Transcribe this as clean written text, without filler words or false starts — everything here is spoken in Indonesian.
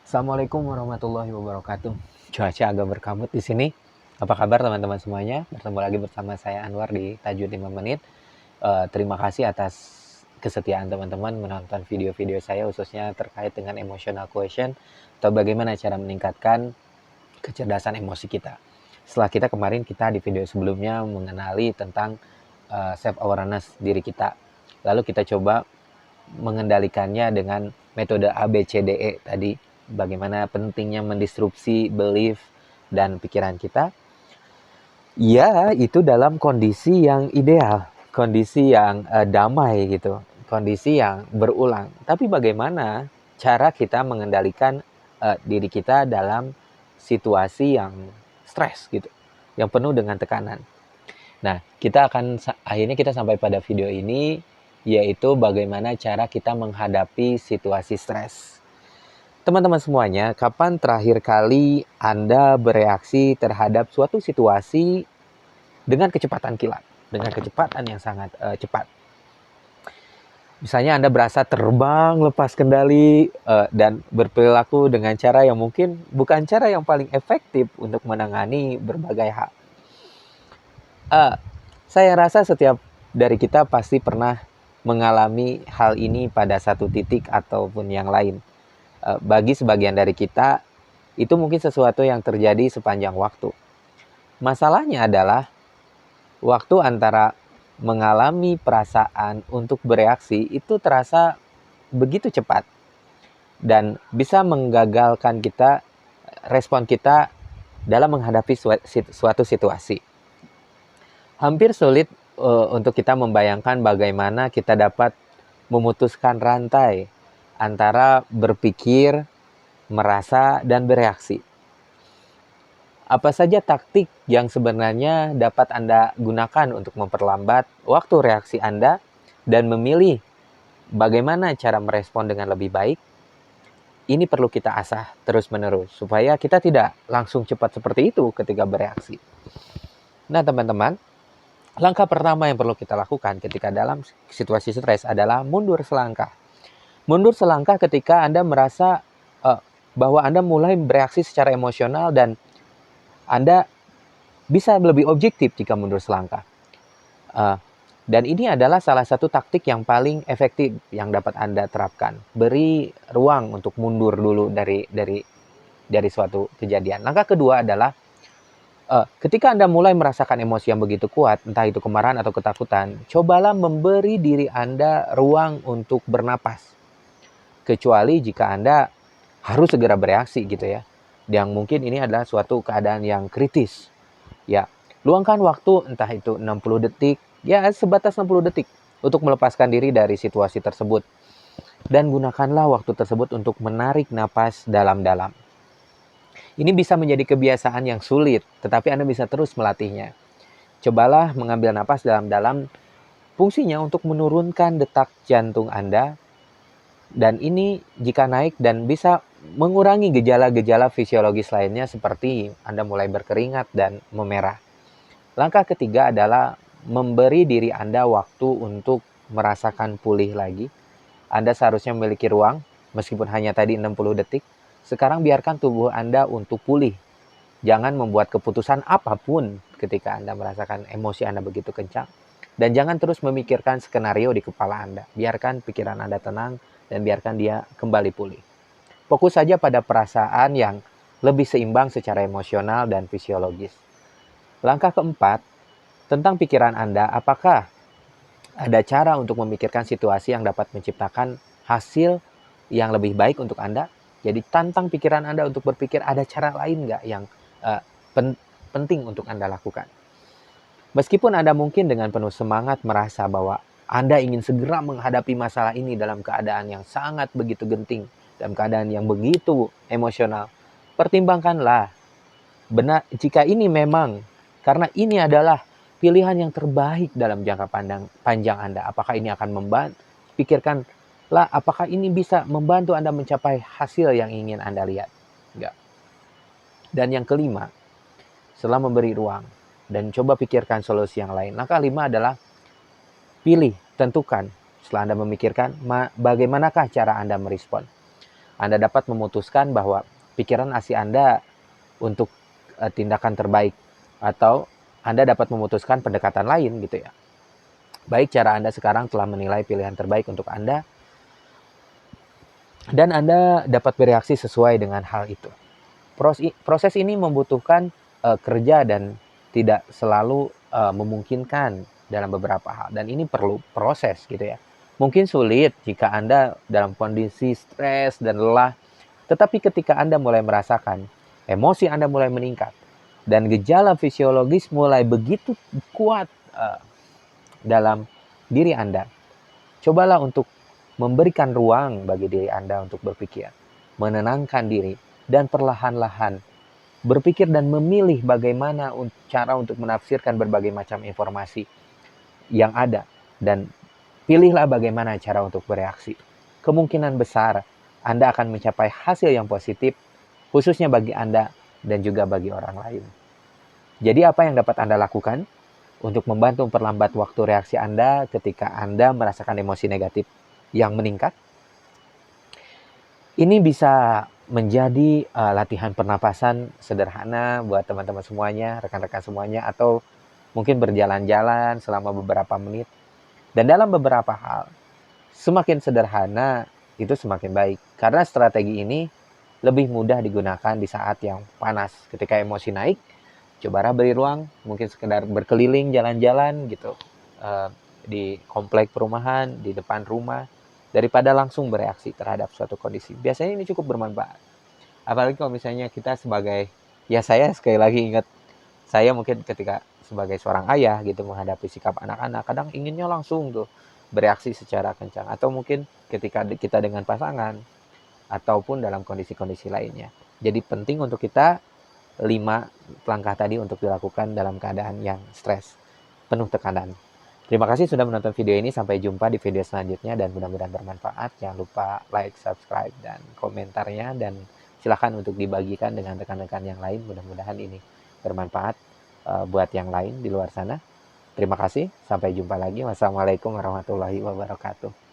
Assalamualaikum warahmatullahi wabarakatuh. Cuaca agak berkabut di sini. Apa kabar teman-teman semuanya? Bertemu lagi bersama saya Anwar di Tajud 5 menit. Terima kasih atas kesetiaan teman-teman menonton video-video saya khususnya terkait dengan emotional quotient atau bagaimana cara meningkatkan kecerdasan emosi kita. Setelah kita di video sebelumnya mengenali tentang self awareness diri kita. Lalu kita coba mengendalikannya dengan metode ABCDE tadi, bagaimana pentingnya mendisrupsi belief dan pikiran kita. Ya, itu dalam kondisi yang ideal, kondisi yang damai gitu, kondisi yang berulang. Tapi bagaimana cara kita mengendalikan diri kita dalam situasi yang stres gitu, yang penuh dengan tekanan. Nah, akhirnya kita sampai pada video ini, yaitu bagaimana cara kita menghadapi situasi stres. Teman-teman semuanya, kapan terakhir kali Anda bereaksi terhadap suatu situasi dengan kecepatan kilat, dengan kecepatan yang sangat cepat? Misalnya Anda berasa terbang lepas kendali dan berperilaku dengan cara yang mungkin bukan cara yang paling efektif untuk menangani berbagai hal. Saya rasa setiap dari kita pasti pernah mengalami hal ini pada satu titik ataupun yang lain. Bagi sebagian dari kita, itu mungkin sesuatu yang terjadi sepanjang waktu. Masalahnya adalah waktu antara mengalami perasaan untuk bereaksi itu terasa begitu cepat dan bisa menggagalkan kita, respon kita dalam menghadapi suatu situasi. Hampir sulit untuk kita membayangkan bagaimana kita dapat memutuskan rantai antara berpikir, merasa, dan bereaksi. Apa saja taktik yang sebenarnya dapat Anda gunakan untuk memperlambat waktu reaksi Anda dan memilih bagaimana cara merespon dengan lebih baik? Ini perlu kita asah terus-menerus supaya kita tidak langsung cepat seperti itu ketika bereaksi. Nah, teman-teman, langkah pertama yang perlu kita lakukan ketika dalam situasi stres adalah mundur selangkah. Mundur selangkah ketika Anda merasa bahwa Anda mulai bereaksi secara emosional dan Anda bisa lebih objektif jika mundur selangkah. Dan ini adalah salah satu taktik yang paling efektif yang dapat Anda terapkan. Beri ruang untuk mundur dulu dari suatu kejadian. Langkah kedua adalah ketika Anda mulai merasakan emosi yang begitu kuat, entah itu kemarahan atau ketakutan, cobalah memberi diri Anda ruang untuk bernapas. Kecuali jika Anda harus segera bereaksi gitu ya. Yang mungkin ini adalah suatu keadaan yang kritis. Ya, luangkan waktu entah itu 60 detik, ya sebatas 60 detik untuk melepaskan diri dari situasi tersebut. Dan gunakanlah waktu tersebut untuk menarik napas dalam-dalam. Ini bisa menjadi kebiasaan yang sulit, tetapi Anda bisa terus melatihnya. Cobalah mengambil napas dalam-dalam, fungsinya untuk menurunkan detak jantung Anda. Dan ini jika naik dan bisa mengurangi gejala-gejala fisiologis lainnya seperti Anda mulai berkeringat dan memerah. Langkah ketiga adalah memberi diri Anda waktu untuk merasakan pulih lagi. Anda seharusnya memiliki ruang, meskipun hanya tadi 60 detik. Sekarang biarkan tubuh Anda untuk pulih. Jangan membuat keputusan apapun ketika Anda merasakan emosi Anda begitu kencang. Dan jangan terus memikirkan skenario di kepala Anda. Biarkan pikiran Anda tenang dan biarkan dia kembali pulih. Fokus saja pada perasaan yang lebih seimbang secara emosional dan fisiologis. Langkah keempat, tentang pikiran Anda, apakah ada cara untuk memikirkan situasi yang dapat menciptakan hasil yang lebih baik untuk Anda? Jadi tantang pikiran Anda untuk berpikir ada cara lain nggak yang uh, penting untuk Anda lakukan. Meskipun Anda mungkin dengan penuh semangat merasa bahwa Anda ingin segera menghadapi masalah ini dalam keadaan yang sangat begitu genting, dalam keadaan yang begitu emosional, pertimbangkanlah benar jika ini memang karena ini adalah pilihan yang terbaik dalam jangka panjang Anda. Apakah ini akan membantu? Pikirkanlah apakah ini bisa membantu Anda mencapai hasil yang ingin Anda lihat. Enggak. Dan yang kelima, setelah memberi ruang dan coba pikirkan solusi yang lain. Langkah lima adalah pilih, tentukan. Setelah Anda memikirkan, bagaimanakah cara Anda merespon. Anda dapat memutuskan bahwa pikiran asli Anda untuk tindakan terbaik, atau Anda dapat memutuskan pendekatan lain gitu ya. Baik cara Anda sekarang telah menilai pilihan terbaik untuk Anda, dan Anda dapat bereaksi sesuai dengan hal itu. Proses ini membutuhkan kerja dan tidak selalu memungkinkan dalam beberapa hal, dan ini perlu proses gitu ya. Mungkin sulit jika Anda dalam kondisi stres dan lelah, tetapi ketika Anda mulai merasakan emosi Anda mulai meningkat dan gejala fisiologis mulai begitu kuat dalam diri Anda, cobalah untuk memberikan ruang bagi diri Anda untuk berpikir, menenangkan diri, dan perlahan-lahan berpikir dan memilih bagaimana cara untuk menafsirkan berbagai macam informasi yang ada, dan pilihlah bagaimana cara untuk bereaksi. Kemungkinan besar Anda akan mencapai hasil yang positif, khususnya bagi Anda dan juga bagi orang lain. Jadi apa yang dapat Anda lakukan untuk membantu memperlambat waktu reaksi Anda ketika Anda merasakan emosi negatif yang meningkat? Ini bisa menjadi latihan pernapasan sederhana buat teman-teman semuanya, rekan-rekan semuanya, atau mungkin berjalan-jalan selama beberapa menit. Dan dalam beberapa hal, semakin sederhana itu semakin baik. Karena strategi ini lebih mudah digunakan di saat yang panas. Ketika emosi naik, cobalah beri ruang, mungkin sekedar berkeliling, jalan-jalan gitu. Di komplek perumahan, di depan rumah, daripada langsung bereaksi terhadap suatu kondisi. Biasanya ini cukup bermanfaat. Apalagi kalau misalnya kita sebagai, ya saya sekali lagi ingat, saya mungkin ketika sebagai seorang ayah gitu menghadapi sikap anak-anak, kadang inginnya langsung tuh bereaksi secara kencang. Atau mungkin ketika kita dengan pasangan, ataupun dalam kondisi-kondisi lainnya. Jadi penting untuk kita 5 langkah tadi untuk dilakukan dalam keadaan yang stres, penuh tekanan. Terima kasih sudah menonton video ini. Sampai jumpa di video selanjutnya dan mudah-mudahan bermanfaat. Jangan lupa like, subscribe, dan komentarnya. Dan silakan untuk dibagikan dengan rekan-rekan yang lain. Mudah-mudahan ini bermanfaat buat yang lain di luar sana. Terima kasih. Sampai jumpa lagi. Wassalamualaikum warahmatullahi wabarakatuh.